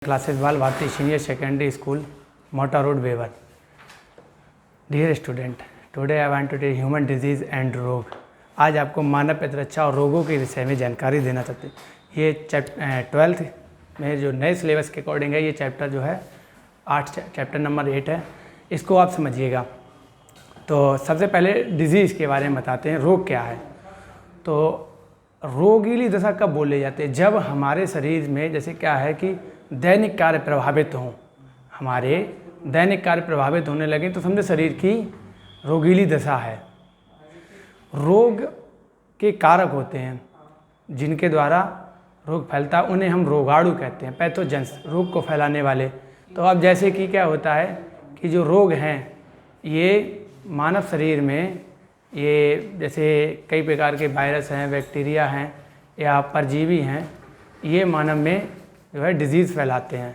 Classes Bal Bharati senior secondary school मोटा road वेवर। Dear student, today I want to tell human disease and रोग। आज आपको मानव प्रतिरक्षा और रोगों के विषय में जानकारी देना चाहते हैं। ये 12th में जो नए सिलेबस के अकॉर्डिंग है, ये चैप्टर जो है चैप्टर नंबर 8 है। इसको आप समझिएगा। तो सबसे पहले डिजीज़ के बारे में बताते हैं, रोग क्या है। तो रोगीली दशा कब बोले जाते हैं? जब हमारे शरीर में जैसे क्या है कि दैनिक कार्य प्रभावित हों, हमारे दैनिक कार्य प्रभावित होने लगे तो समझे शरीर की रोगीली दशा है। रोग के कारक होते हैं जिनके द्वारा रोग फैलता है, उन्हें हम रोगाणु कहते हैं, पैथोजेंस, रोग को फैलाने वाले। तो अब जैसे कि क्या होता है कि जो रोग हैं ये मानव शरीर में ये जैसे कई प्रकार के वायरस हैं, बैक्टीरिया हैं या परजीवी हैं, ये मानव में जो है डिजीज़ फैलाते हैं।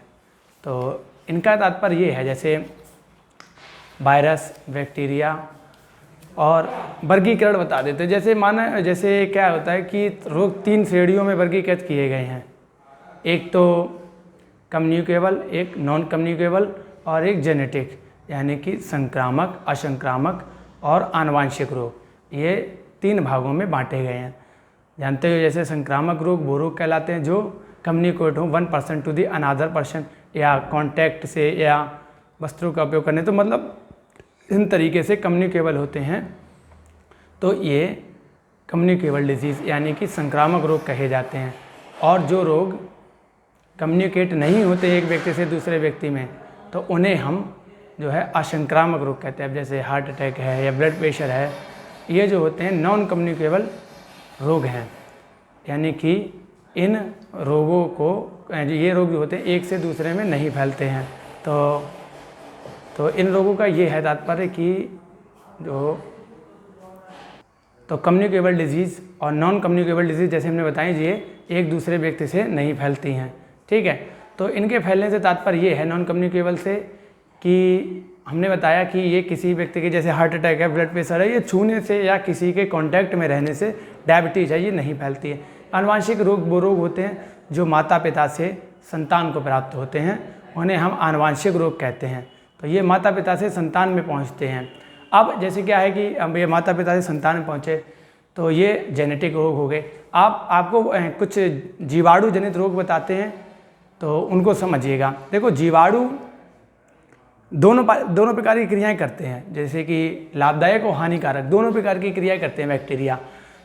तो इनका तात्पर्य ये है, जैसे वायरस, बैक्टीरिया और वर्गीकरण बता देते हैं। जैसे क्या होता है कि रोग 3 श्रेणियों में वर्गीकृत किए गए हैं। एक तो कम्युनिकेबल, एक नॉन कम्युनिकेबल और एक जेनेटिक, यानी कि संक्रामक, असंक्रामक और आनुवांशिक रोग। ये 3 भागों में बांटे गए हैं। जानते हो, जैसे संक्रामक रोग वो रोग कहलाते हैं जो कम्युनिकेट हो 1% टू दी अनदर पर्सन, या कॉन्टैक्ट से या वस्त्रों का उपयोग करने, तो मतलब इन तरीके से कम्युनिकेबल होते हैं। तो ये कम्युनिकेबल डिजीज़ यानी कि संक्रामक रोग कहे जाते हैं। और जो रोग कम्युनिकेट नहीं होते एक व्यक्ति से दूसरे व्यक्ति में, तो उन्हें हम जो है असंक्रामक रोग कहते हैं। अब जैसे हार्ट अटैक है या ब्लड प्रेशर है, ये जो होते हैं नॉन कम्युनिकेबल रोग हैं। यानी कि इन रोगों को, ये रोग जो होते हैं एक से दूसरे में नहीं फैलते हैं। तो इन रोगों का ये है तात्पर्य कि तो कम्युनिकेबल डिजीज़ और नॉन कम्युनिकेबल डिजीज़ जैसे हमने बताई, ये एक दूसरे व्यक्ति से नहीं फैलती हैं। ठीक है, तो इनके फैलने से तात्पर्य ये है नॉन कम्युनिकेबल से कि हमने बताया कि ये किसी व्यक्ति के, जैसे हार्ट अटैक है, ब्लड प्रेशर है, ये छूने से या किसी के कांटेक्ट में रहने से, डायबिटीज़ है, ये नहीं फैलती है। आनुवांशिक रोग वो रोग होते हैं जो माता पिता से संतान को प्राप्त होते हैं, उन्हें हम आनुवांशिक रोग कहते हैं। तो ये माता पिता से संतान में पहुंचते हैं। अब जैसे क्या है कि अब ये माता पिता से संतान में पहुंचे तो ये जेनेटिक रोग हो गए। आपको कुछ जीवाणु जनित रोग बताते हैं, तो उनको समझिएगा। देखो, जीवाणु दोनों प्रकार की क्रियाएं करते हैं, जैसे कि लाभदायक और हानिकारक, दोनों प्रकार की क्रियाएं करते हैं बैक्टीरिया।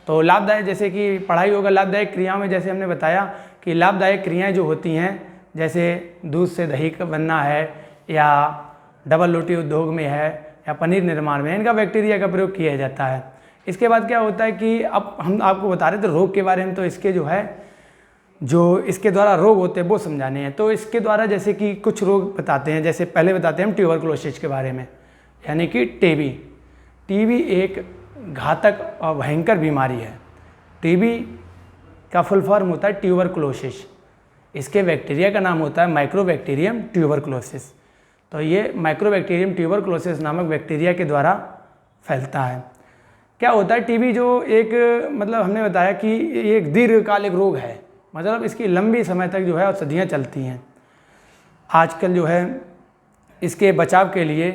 तो लाभदायक, जैसे कि पढ़ाई होगा लाभदायक क्रियाओं में, जैसे हमने बताया कि लाभदायक क्रियाएं जो होती हैं, जैसे दूध से दही का बनना है, या डबल रोटी उद्योग में है, या पनीर निर्माण में, इनका बैक्टीरिया का प्रयोग किया जाता है। इसके बाद क्या होता है कि अब हम आपको बता रहे थे रोग के बारे में, तो इसके जो इसके द्वारा रोग होते हैं वो समझाने हैं। तो इसके द्वारा जैसे कि कुछ रोग बताते हैं, जैसे पहले बताते हैं हम ट्यूबरकुलोसिस के बारे में, यानी कि टीबी। टीबी एक घातक और भयंकर बीमारी है। टीबी का फुल फॉर्म होता है ट्यूबरकुलोसिस। इसके बैक्टीरिया का नाम होता है माइक्रोबैक्टीरियम ट्यूबरकुलोसिस। तो ये माइक्रोबैक्टीरियम ट्यूबरकुलोसिस नामक बैक्टीरिया के द्वारा फैलता है। क्या होता है टीबी, जो एक मतलब हमने बताया कि ये एक दीर्घकालिक रोग है, मतलब इसकी लंबी समय तक जो है औषधियाँ चलती हैं। आजकल जो है इसके बचाव के लिए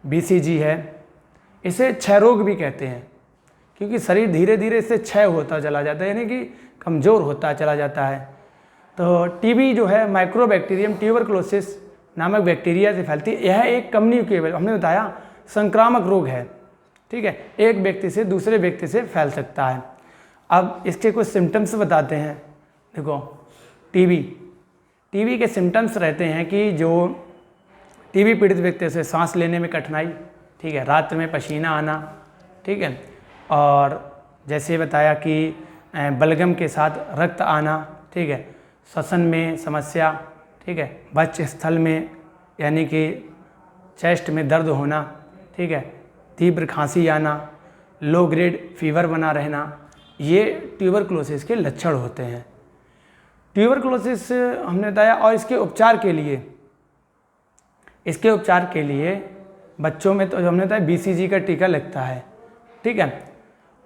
BCG है। इसे क्षय रोग भी कहते हैं, क्योंकि शरीर धीरे धीरे इससे क्षय होता चला जाता है, यानी कि कमज़ोर होता चला जाता है। तो टीबी जो है माइक्रोबैक्टीरियम ट्यूबरकुलोसिस नामक बैक्टीरिया से फैलती है। यह एक कम्युनिकेबल, हमने बताया, संक्रामक रोग है। ठीक है, एक व्यक्ति से दूसरे व्यक्ति से फैल सकता है। अब इसके कुछ सिम्टम्स बताते हैं। देखो, टीबी के सिम्टम्स रहते हैं कि जो टीबी पीड़ित व्यक्ति से सांस लेने में कठिनाई, ठीक है, रात में पसीना आना, ठीक है, और जैसे बताया कि बलगम के साथ रक्त आना, ठीक है, श्वसन में समस्या, ठीक है, वक्ष स्थल में यानी कि चेस्ट में दर्द होना, ठीक है, तीव्र खांसी आना, लो ग्रेड फीवर बना रहना, ये ट्यूबरकुलोसिस के लक्षण होते हैं। ट्यूबरकुलोसिस हमने बताया, और इसके उपचार के लिए बच्चों में तो हमने बताया BCG का टीका लगता है। ठीक है,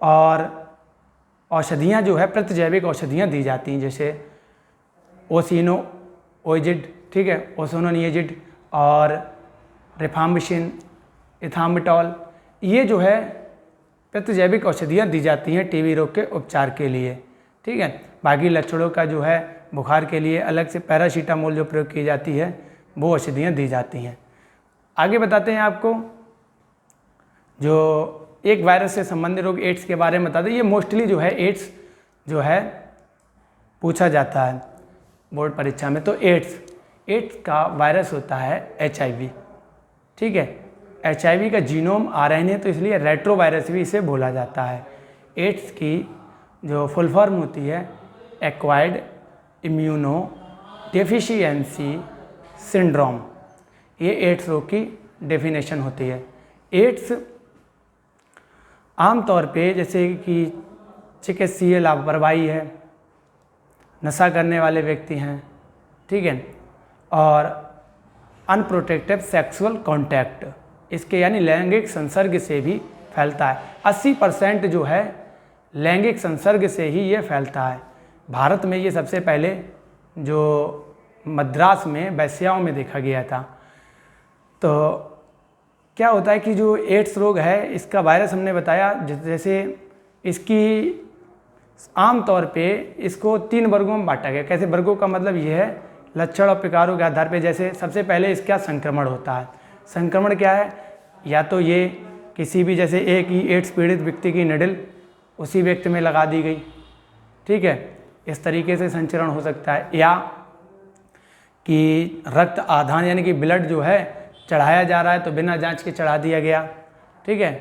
और औषधियाँ जो है प्रतिजैविक औषधियाँ दी जाती हैं, जैसे ओजिड, ठीक है, ओसोनोनिएजिड और रिफाम्बिसिन, इथामिटॉल, ये जो है प्रतिजैविक औषधियाँ दी जाती हैं टीबी रोग के उपचार के लिए, ठीक है। बाकी लक्षणों का जो है बुखार के लिए अलग से पैरासीटामोल जो प्रयोग की जाती है वो औषधियाँ दी जाती हैं। आगे बताते हैं आपको जो एक वायरस से संबंधित रोग एड्स के बारे में बताते हैं। ये मोस्टली जो है एड्स जो है पूछा जाता है बोर्ड परीक्षा में। तो एड्स का वायरस होता है HIV, ठीक है। HIV का जीनोम RNA, तो इसलिए रेट्रोवायरस भी इसे बोला जाता है। एड्स की जो फुल फॉर्म होती है एक्वायर्ड इम्यूनो डेफिशिएंसी सिंड्रोम, ये एड्स रोग की डेफिनेशन होती है। एड्स आमतौर पे जैसे कि चिकित्सीय लापरवाही है, नशा करने वाले व्यक्ति हैं, ठीक है, और अनप्रोटेक्टेड सेक्सुअल कांटेक्ट, इसके यानी लैंगिक संसर्ग से भी फैलता है। 80% जो है लैंगिक संसर्ग से ही ये फैलता है। भारत में ये सबसे पहले जो मद्रास में वैश्याओं में देखा गया था। तो क्या होता है कि जो एड्स रोग है इसका वायरस हमने बताया, जैसे इसकी आमतौर पे इसको 3 वर्गों में बांटा गया। कैसे वर्गों का मतलब ये है लक्षण और प्रकारों के आधार पे। जैसे सबसे पहले इसका संक्रमण होता है। संक्रमण क्या है, या तो ये किसी भी जैसे एक ही एड्स पीड़ित व्यक्ति की निडल उसी व्यक्ति में लगा दी गई, ठीक है, इस तरीके से संचरण हो सकता है, या कि रक्त आधान यानी कि ब्लड जो है चढ़ाया जा रहा है तो बिना जांच के चढ़ा दिया गया, ठीक है।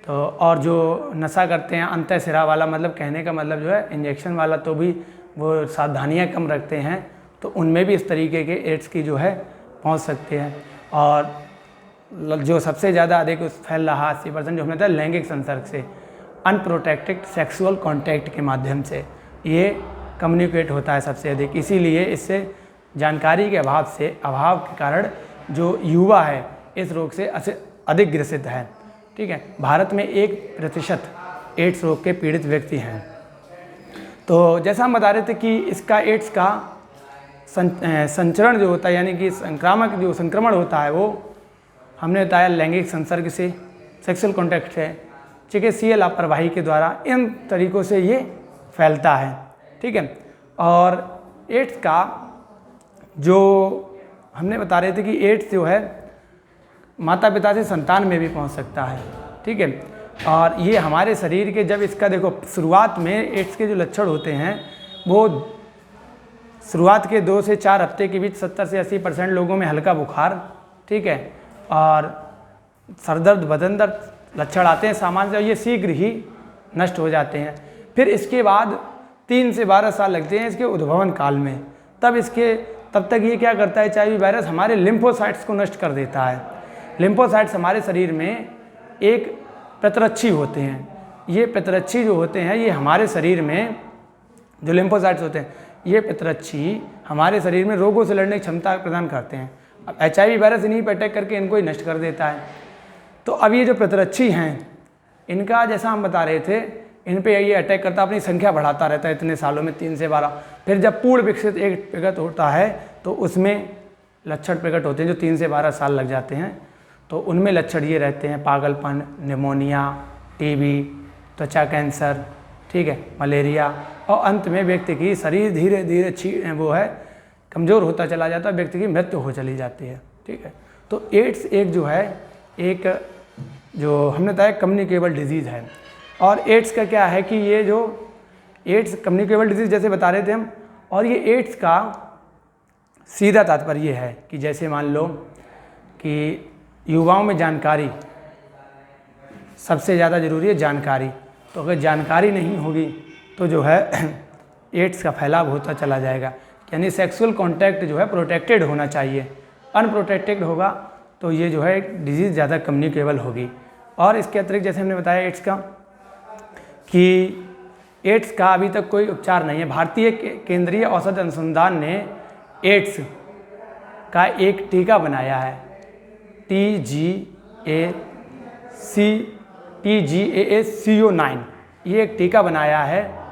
तो और जो नशा करते हैं अंतःशिरा वाला, मतलब कहने का मतलब जो है इंजेक्शन वाला, तो भी वो सावधानियां कम रखते हैं, तो उनमें भी इस तरीके के एड्स की जो है पहुंच सकते हैं। और जो सबसे ज़्यादा अधिक फैल रहा 80% जो हमने बताया लैंगिक संसर्ग से, अनप्रोटेक्टेड सेक्सुअल कांटेक्ट के माध्यम से ये कम्युनिकेट होता है सबसे अधिक। इसीलिए इससे जानकारी के अभाव के कारण जो युवा है इस रोग से अधिक ग्रसित है, ठीक है। भारत में 1% एड्स रोग के पीड़ित व्यक्ति हैं। तो जैसा हम बता रहे थे कि इसका एड्स का संचरण जो होता है यानी कि संक्रामक जो संक्रमण होता है वो हमने बताया लैंगिक संसर्ग से, सेक्सुअल कॉन्टैक्ट से, चिकित्सीय लापरवाही के द्वारा, इन तरीक़ों से ये फैलता है, ठीक है। और एड्स का जो हमने बता रहे थे कि एड्स जो है माता पिता से संतान में भी पहुंच सकता है, ठीक है। और ये हमारे शरीर के जब इसका देखो शुरुआत में एड्स के जो लक्षण होते हैं वो शुरुआत के 2 से 4 हफ्ते के बीच 70 से 80% लोगों में हल्का बुखार, ठीक है, और सरदर्द, बदन दर्द लक्षण आते हैं सामान्य से, और ये शीघ्र ही नष्ट हो जाते हैं। फिर इसके बाद 3 से 12 साल लगते हैं इसके उद्भवन काल में। तब तक ये क्या करता है HIV वायरस हमारे लिम्फोसाइट्स को नष्ट कर देता है। लिम्फोसाइट्स हमारे शरीर में एक प्रतिरक्षी होते हैं। ये प्रतिरक्षी जो होते हैं ये हमारे शरीर में जो लिम्फोसाइट्स होते हैं ये प्रतिरक्षी हमारे शरीर में रोगों से लड़ने की क्षमता प्रदान करते हैं। अब HIV वायरस इन्हीं पर अटैक करके इनको ही नष्ट कर देता है। तो अब ये जो प्रतिरक्षी हैं इनका जैसा हम बता रहे थे इन पे ये अटैक करता, अपनी संख्या बढ़ाता रहता है इतने सालों में 3 से 12। फिर जब पूर्ण विकसित एक प्रकट होता है तो उसमें लक्षण प्रकट होते हैं जो 3 से 12 साल लग जाते हैं। तो उनमें लक्षण ये रहते हैं पागलपन, निमोनिया, TB, त्वचा कैंसर, ठीक है, मलेरिया, और अंत में व्यक्ति की शरीर धीरे धीरे वो है कमज़ोर होता चला जाता है, व्यक्ति की मृत्यु हो चली जाती है, ठीक है। तो एड्स एक जो है एक जो हमने बताया कम्युनिकेबल डिजीज़ है। और एड्स का क्या है कि ये जो एड्स कम्युनिकेबल डिजीज़ जैसे बता रहे थे हम, और ये एड्स का सीधा तात्पर्य है कि जैसे मान लो कि युवाओं में जानकारी सबसे ज़्यादा ज़रूरी है, जानकारी। तो अगर जानकारी नहीं होगी तो जो है एड्स का फैलाव होता चला जाएगा। यानी सेक्सुअल कांटेक्ट जो है प्रोटेक्टेड होना चाहिए, अनप्रोटेक्टेड होगा तो ये जो है डिजीज़ ज़्यादा कम्युनिकेबल होगी। और इसके अतिरिक्त जैसे हमने बताया एड्स का कि एड्स का अभी तक कोई उपचार नहीं है। भारतीय केंद्रीय औषध अनुसंधान ने एड्स का एक टीका बनाया है, TGACO9, ये एक टीका बनाया है।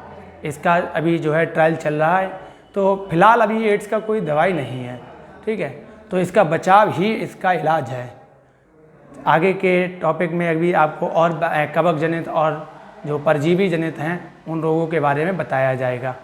इसका अभी जो है ट्रायल चल रहा है तो फिलहाल अभी एड्स का कोई दवाई नहीं है, ठीक है। तो इसका बचाव ही इसका इलाज है। आगे के टॉपिक में अभी आपको और कवक जनित और जो परजीवी जनित हैं उन रोगों के बारे में बताया जाएगा।